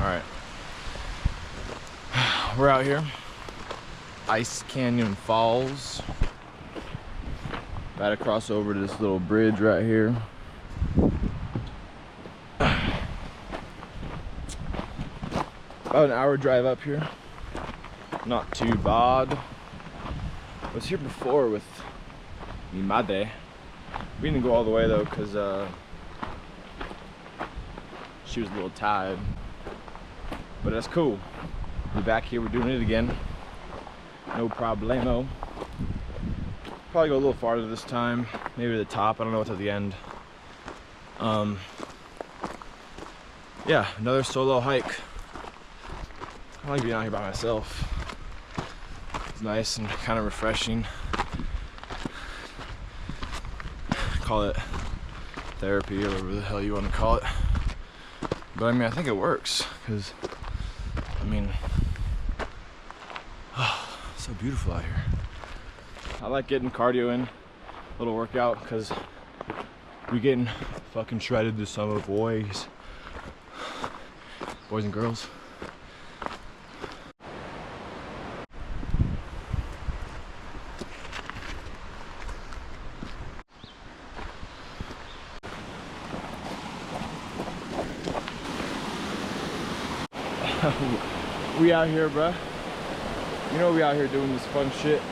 All right, we're out here, Ice Canyon Falls. Gotta cross over to this little bridge right here. About an hour drive up here. Not too bad. I was here before with mi madre. We didn't go all the way though because she was a little tired. But that's cool. We're back here, we're doing it again. No problemo. Probably go a little farther this time. Maybe to the top, I don't know what's at the end. Yeah, another solo hike. I like being out here by myself. It's nice and kind of refreshing. Call it therapy or whatever the hell you want to call it. But I mean, I think it works because, I mean, oh, it's so beautiful out here. I like getting cardio in, a little workout, because we're getting fucking shredded this summer, boys and girls. We out here, bruh. You know we out here doing this fun shit.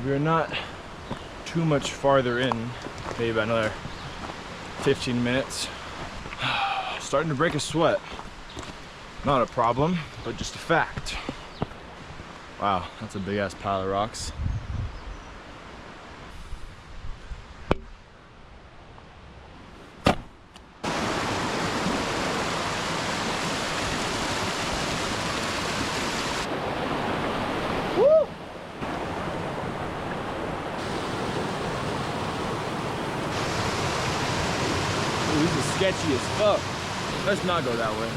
We're not too much farther in, maybe about another 15 minutes. Starting to break a sweat. Not a problem, but just a fact. Wow, that's a big ass pile of rocks. This is sketchy as fuck. Let's not go that way.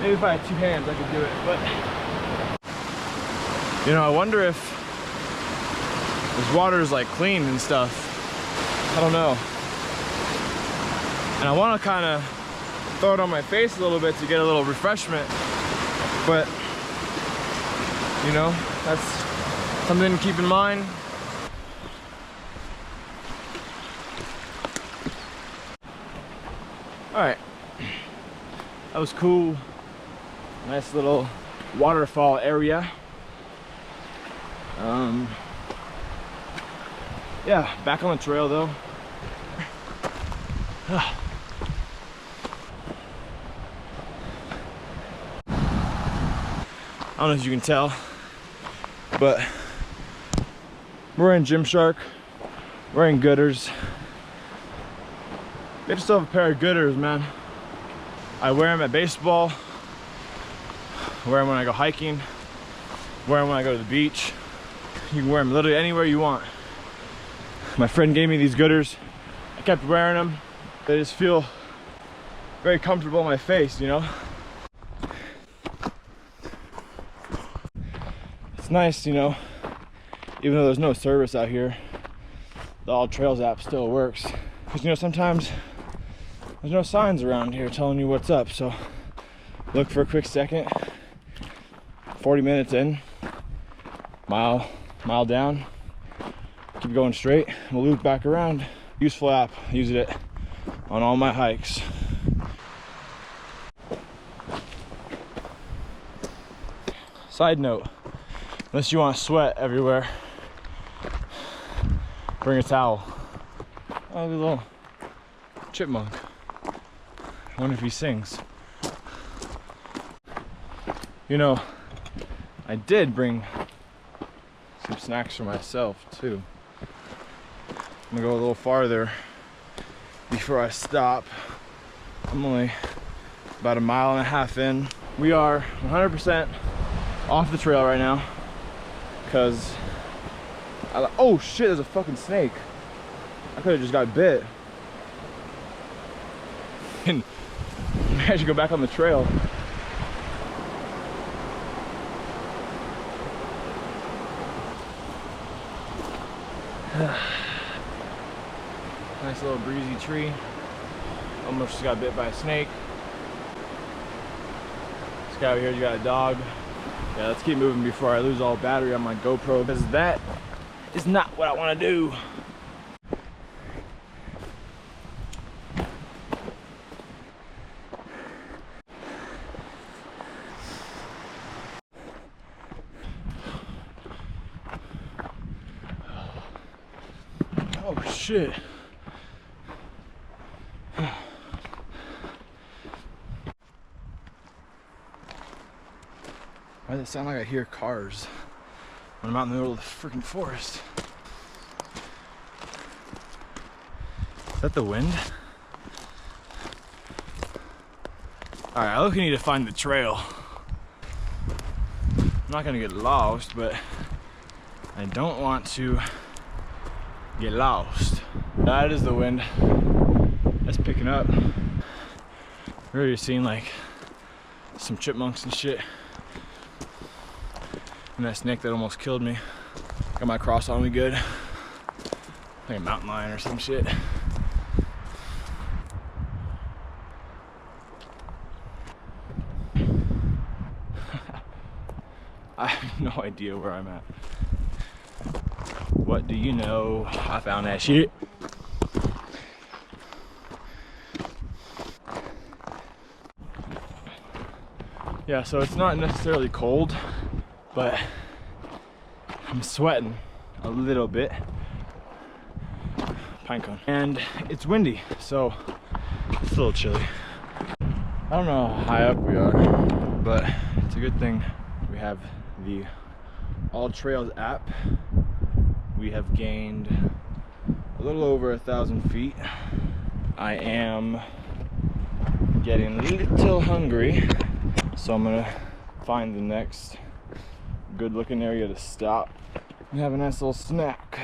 Maybe if I had two hands I could do it, but you know, I wonder if this water is like clean and stuff. I don't know. And I want to kind of throw it on my face a little bit to get a little refreshment, but you know, that's something to keep in mind. All right, that was cool. Nice little waterfall area. Yeah, back on the trail though. I don't know if you can tell, but we're in Gymshark, wearing Gooders. Get yourself a pair of Gooders, man. I wear them at baseball, wear them when I go hiking, wear them when I go to the beach. You can wear them literally anywhere you want. My friend gave me these Gooders. I kept wearing them. They just feel very comfortable on my face, you know? It's nice, you know, even though there's no service out here, the All Trails app still works. Because, you know, sometimes there's no signs around here telling you what's up, so look for a quick second. 40 minutes in, mile down, keep going straight, we'll loop back around. Useful app, use it on all my hikes. Side note, unless you want to sweat everywhere, bring a towel. Oh, the little chipmunk. I wonder if he sings. You know, I did bring some snacks for myself too. I'm gonna go a little farther before I stop. I'm only about 1.5 miles in. We are 100% off the trail right now because oh shit, there's a fucking snake. I could have just got bit. And I should go back on the trail. Nice little breezy tree. Almost just got bit by a snake. This guy over here, you got a dog. Yeah, let's keep moving before I lose all battery on my GoPro, because that is not what I want to do. Oh shit. Why does it sound like I hear cars when I'm out in the middle of the freaking forest? Is that the wind? Alright, I look, I need to find the trail. I'm not gonna get lost, but I don't want to get lost. That is the wind. That's picking up. We're already seeing like some chipmunks and shit. And that snake that almost killed me. Got my cross on me good. Like a mountain lion or some shit. I have no idea where I'm at. What do you know? I found that shit. Yeah, so it's not necessarily cold, but I'm sweating a little bit. Pine cone. And it's windy, so it's a little chilly. I don't know how high up we are, but it's a good thing we have the All Trails app. We have gained a little over 1,000 feet. I am getting a little hungry, so I'm gonna find the next good looking area to stop and have a nice little snack.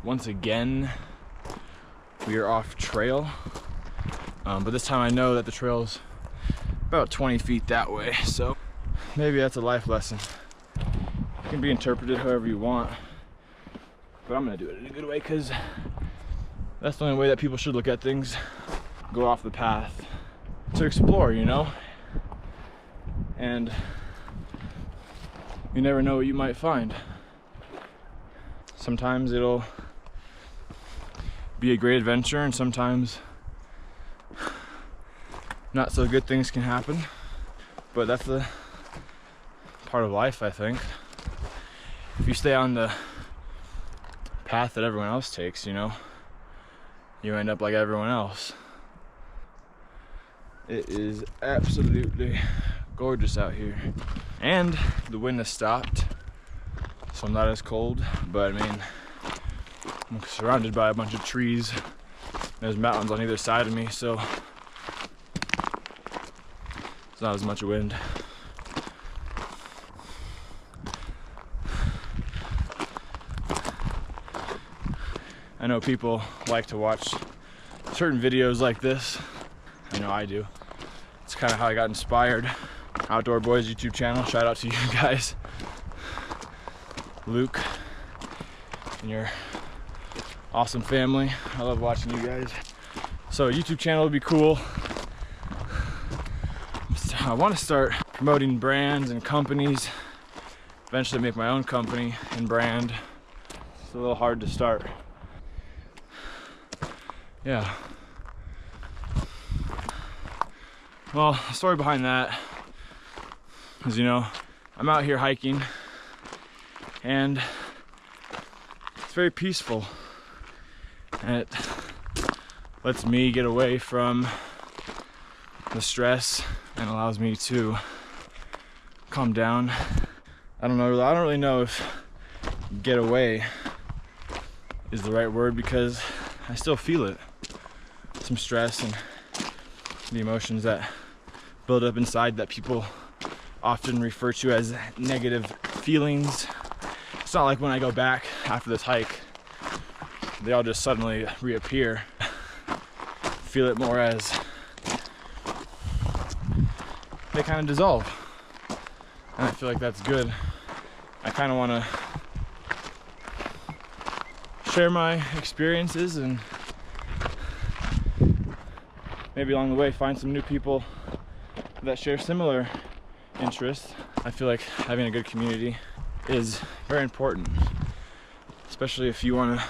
Once again, we are off trail, but this time I know that the trail's about 20 feet that way, so maybe that's a life lesson. It can be interpreted however you want, but I'm gonna do it in a good way, because that's the only way that people should look at things. Go off the path to explore, you know? And you never know what you might find. Sometimes it'll be a great adventure, and sometimes not so good things can happen. But that's the part of life, I think. If you stay on the path that everyone else takes, you know, you end up like everyone else. It is absolutely gorgeous out here. And the wind has stopped, so I'm not as cold, but I mean, I'm surrounded by a bunch of trees. There's mountains on either side of me, so it's not as much wind. I know people like to watch certain videos like this. I know I do. It's kind of how I got inspired. Outdoor Boys YouTube channel. Shout out to you guys. Luke and your awesome family. I love watching you guys. So YouTube channel would be cool. I want to start promoting brands and companies. Eventually make my own company and brand. It's a little hard to start. Yeah. Well, the story behind that is, you know, I'm out here hiking and it's very peaceful, and it lets me get away from the stress and allows me to calm down. I don't really know if get away is the right word, because I still feel it. Some stress and the emotions that build up inside that people often refer to as negative feelings. It's not like when I go back after this hike, they all just suddenly reappear. Feel it more as they kind of dissolve. And I feel like that's good. I kind of want to share my experiences and maybe along the way find some new people that share similar interests. I feel like having a good community is very important, especially if you want to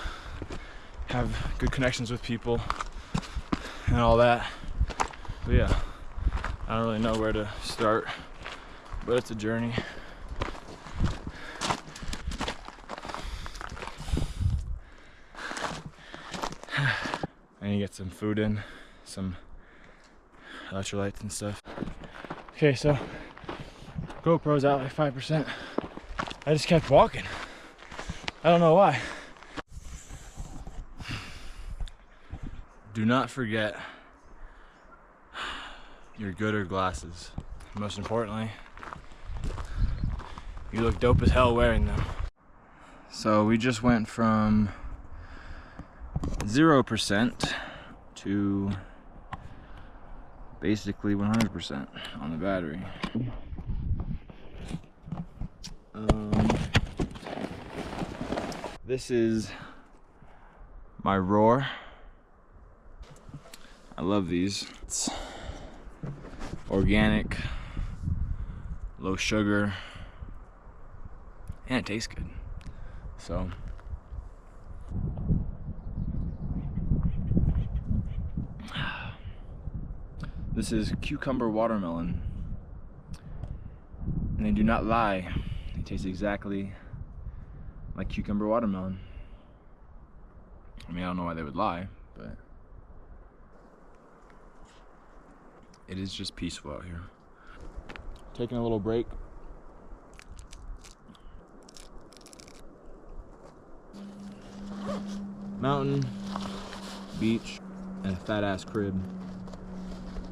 have good connections with people and all that. But yeah, I don't really know where to start, but it's a journey. I need to get some food in, some electrolytes and stuff. Okay, so GoPro's out like 5%. I just kept walking. I don't know why. Do not forget your gooder glasses. Most importantly, you look dope as hell wearing them. So we just went from 0% to basically 100% on the battery. This is my Roar. I love these. It's organic, low sugar, and it tastes good. So this is cucumber watermelon, and they do not lie. They taste exactly like cucumber watermelon. I mean, I don't know why they would lie, but it is just peaceful out here. Taking a little break. Mountain, beach, and a fat ass crib.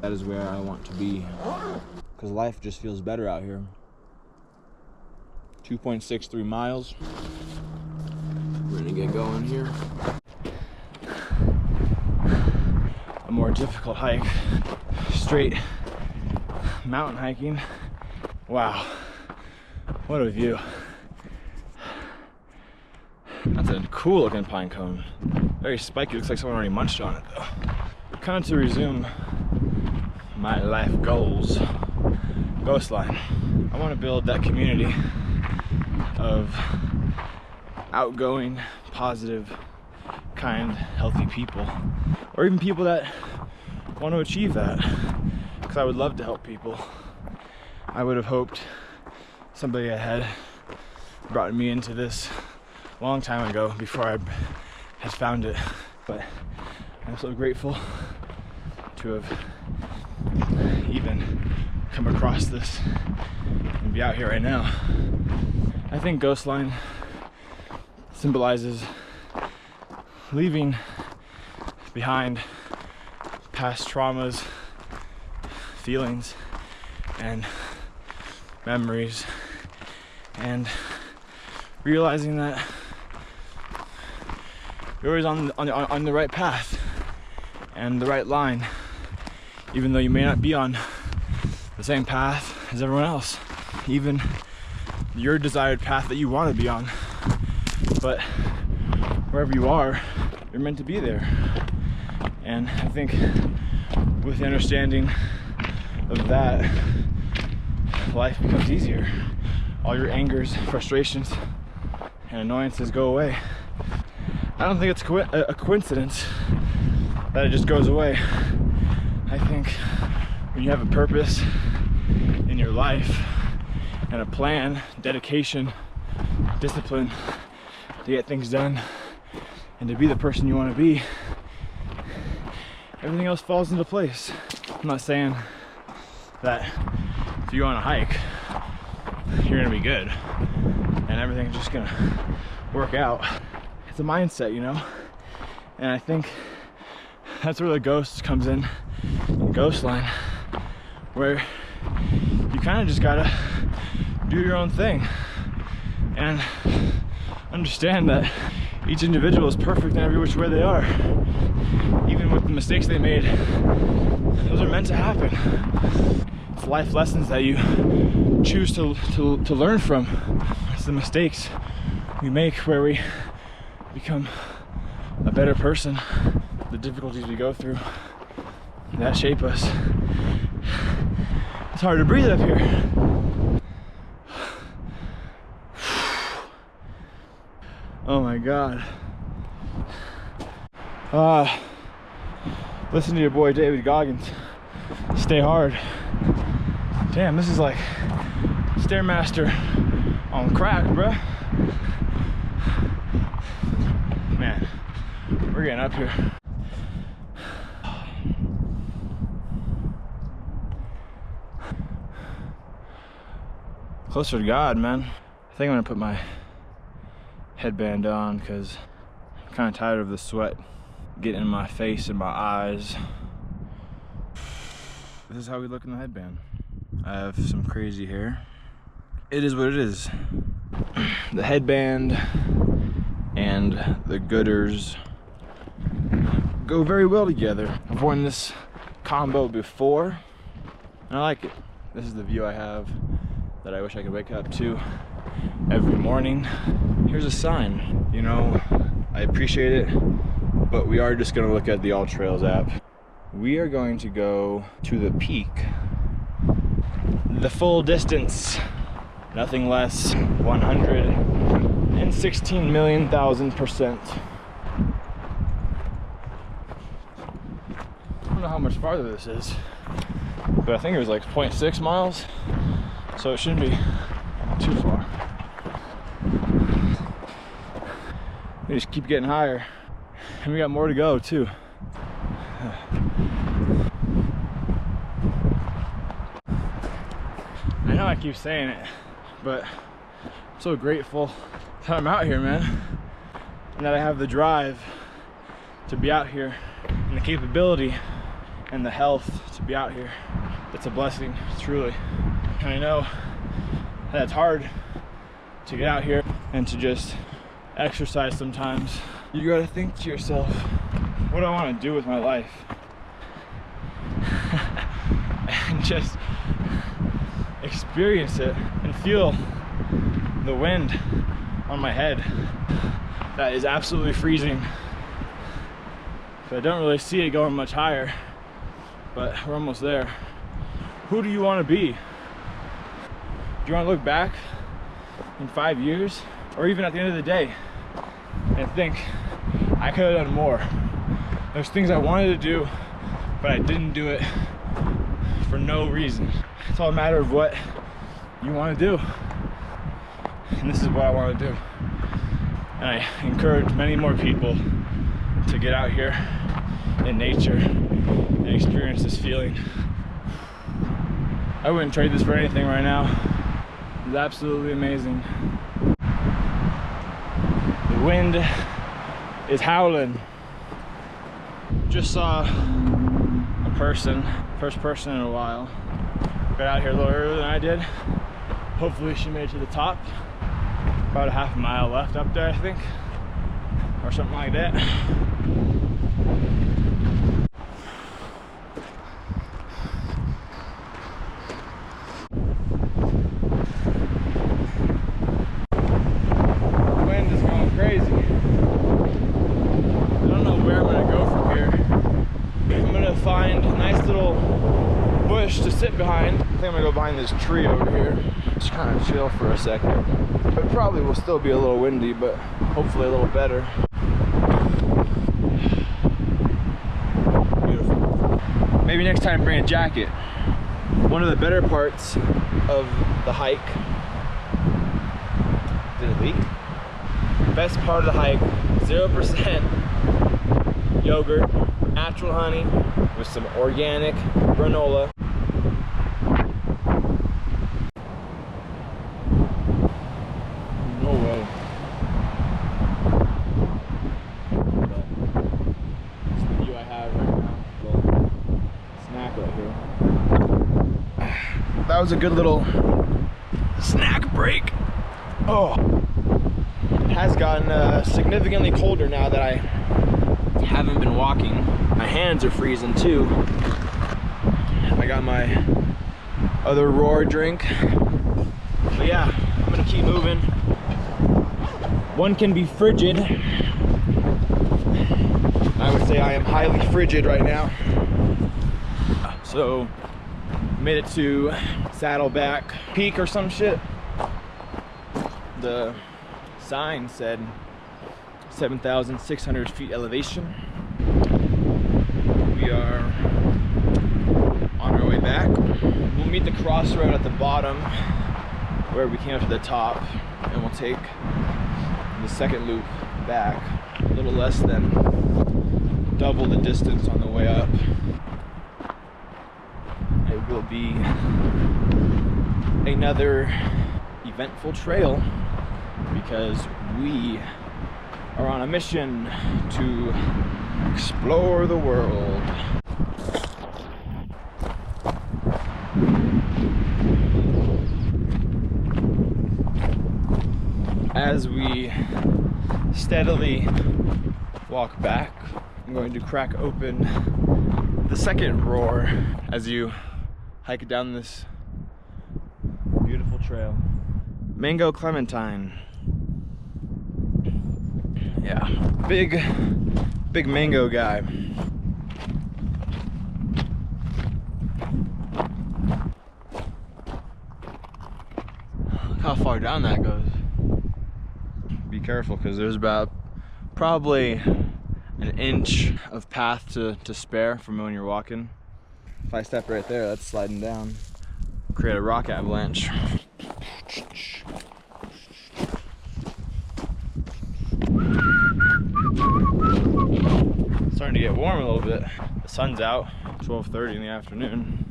That is where I want to be, because life just feels better out here. 2.63 miles. We're gonna get going here. A more difficult hike. Straight mountain hiking. Wow, what a view. That's a cool looking pine cone. Very spiky, looks like someone already munched on it though. Kind of to resume my life goals. Ghost line. I want to build that community of outgoing, positive, kind, healthy people. Or even people that want to achieve that. Because I would love to help people. I would have hoped somebody had brought me into this a long time ago before I had found it. But I'm so grateful to have even come across this and be out here right now. I think Ghost Line symbolizes leaving behind past traumas, feelings, and memories, and realizing that you're always on the right path and the right line, even though you may not be on the same path as everyone else, even your desired path that you want to be on. But wherever you are, you're meant to be there. And I think with the understanding of that, life becomes easier. All your angers, frustrations, and annoyances go away. I don't think it's a coincidence that it just goes away. I think when you have a purpose in your life and a plan, dedication, discipline to get things done and to be the person you want to be, everything else falls into place. I'm not saying that if you go on a hike, you're gonna be good and everything's just gonna work out. It's a mindset, you know? And I think that's where the ghost comes in Ghost Line, where you kind of just gotta do your own thing and understand that each individual is perfect in every which way they are. Even with the mistakes they made, those are meant to happen. It's life lessons that you choose to learn from. It's the mistakes we make where we become a better person. The difficulties we go through that shape us. It's hard to breathe up here. Oh my God. Listen to your boy David Goggins. Stay hard. Damn, this is like Stairmaster on crack, bruh. Man, we're getting up here. Closer to God, man. I think I'm gonna put my headband on because I'm kind of tired of the sweat getting in my face and my eyes. This is how we look in the headband. I have some crazy hair. It is what it is. The headband and the gutters go very well together. I've worn this combo before and I like it. This is the view I have that I wish I could wake up to every morning. Here's a sign, you know, I appreciate it, but we are just gonna look at the All Trails app. We are going to go to the peak, the full distance, nothing less, 116 million thousand %. I don't know how much farther this is, but I think it was like 0.6 miles, so it shouldn't be too far. We just keep getting higher, and we got more to go too. I know I keep saying it, but I'm so grateful that I'm out here, man, and that I have the drive to be out here, and the capability and the health to be out here. It's a blessing, truly. And I know that it's hard to get out here and to just exercise sometimes. You gotta think to yourself, what do I want to do with my life? And just experience it and feel the wind on my head that is absolutely freezing. So I don't really see it going much higher, but we're almost there. Who do you want to be? Do you want to look back in 5 years, or even at the end of the day, and think, I could have done more? There's things I wanted to do, but I didn't do it for no reason. It's all a matter of what you want to do. And this is what I want to do. And I encourage many more people to get out here in nature and experience this feeling. I wouldn't trade this for anything right now. It's absolutely amazing. The wind is howling. Just saw a person, first person in a while. Got out here a little earlier than I did. Hopefully she made it to the top. About a half a mile left up there, I think, or something like that. The wind is going crazy. I don't know where I'm gonna go from here. I'm gonna find a nice little bush to sit behind. I think I'm gonna go behind this tree over here. Just kind of chill for a second. It probably will still be a little windy, but hopefully a little better. Beautiful. Maybe next time bring a jacket. One of the better parts of the hike. Did it leak? Best part of the hike, 0% yogurt, natural honey with some organic granola. No way. But it's the view I have right now. Little snack right here. that was a good little snack break. Oh, it has gotten significantly colder now that I haven't been walking. My hands are freezing too. I got my other Roar drink. But yeah, I'm gonna keep moving. One can be frigid. I would say I am highly frigid right now. So, made it to Saddleback Peak or some shit. The sign said 7,600 feet elevation. We are on our way back. We'll meet the crossroad at the bottom where we came up to the top, and we'll take the second loop back, a little less than double the distance on the way up. It will be another eventful trail because we are on a mission to explore the world. As we steadily walk back, I'm going to crack open the second Roar as you hike down this beautiful trail. Mango Clementine. Yeah, big mango guy. Look how far down that goes. Be careful because there's about probably an inch of path to spare from when you're walking. If I step right there, that's sliding down. Create a rock avalanche. It's starting to get warm a little bit. The sun's out, 12:30 in the afternoon.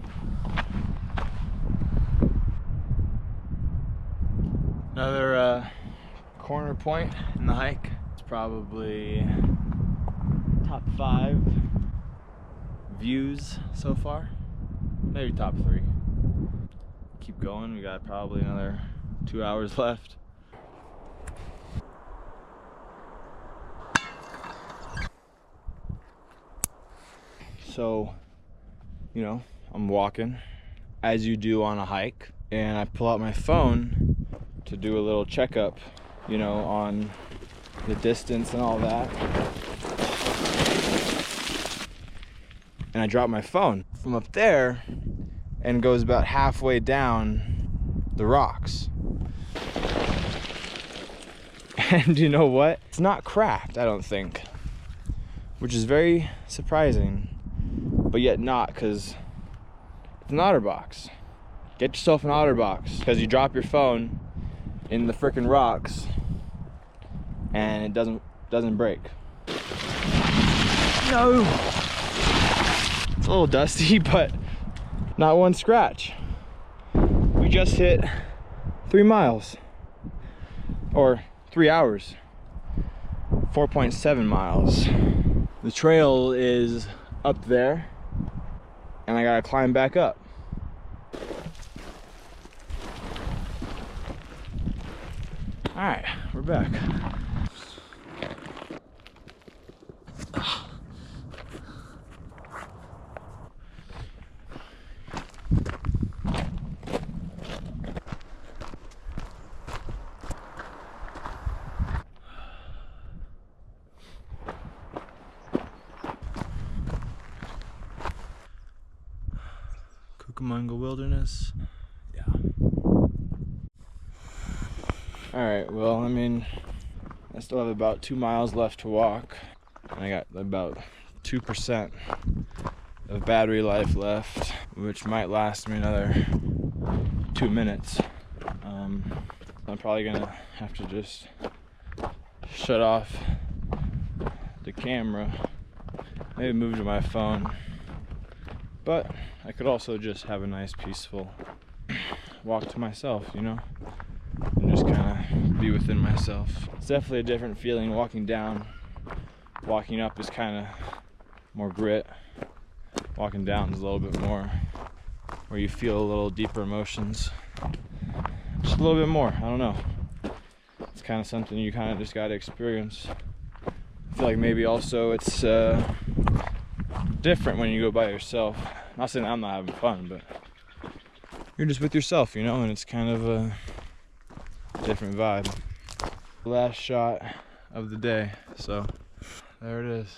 Another corner point in the hike. It's probably top 5 views so far. Maybe top 3. Keep going, we got probably another 2 hours left. So, you know, I'm walking as you do on a hike, and I pull out my phone to do a little checkup, you know, on the distance and all that. And I drop my phone from up there and it goes about halfway down the rocks. And you know what? It's not cracked, I don't think, which is very surprising, but yet not, because it's an OtterBox. Get yourself an OtterBox, because you drop your phone in the frickin' rocks and it doesn't break. No! It's a little dusty, but not one scratch. We just hit 3 miles, or 3 hours, 4.7 miles. The trail is up there, and I gotta climb back up. All right, we're back. Cucamonga Wilderness. Yeah. Alright, well, I mean, I still have about 2 miles left to walk. And I got about 2% of battery life left, which might last me another 2 minutes. I'm probably gonna have to just shut off the camera, maybe move to my phone. But I could also just have a nice peaceful walk to myself, you know, and just kind of be within myself. It's definitely a different feeling walking down. Walking up is kind of more grit. Walking down is a little bit more where you feel a little deeper emotions, just a little bit more. I don't know. It's kind of something you kind of just got to experience. I feel like maybe also it's different when you go by yourself. Not saying I'm not having fun, but you're just with yourself, you know, and it's kind of a different vibe. Last shot of the day, so there it is.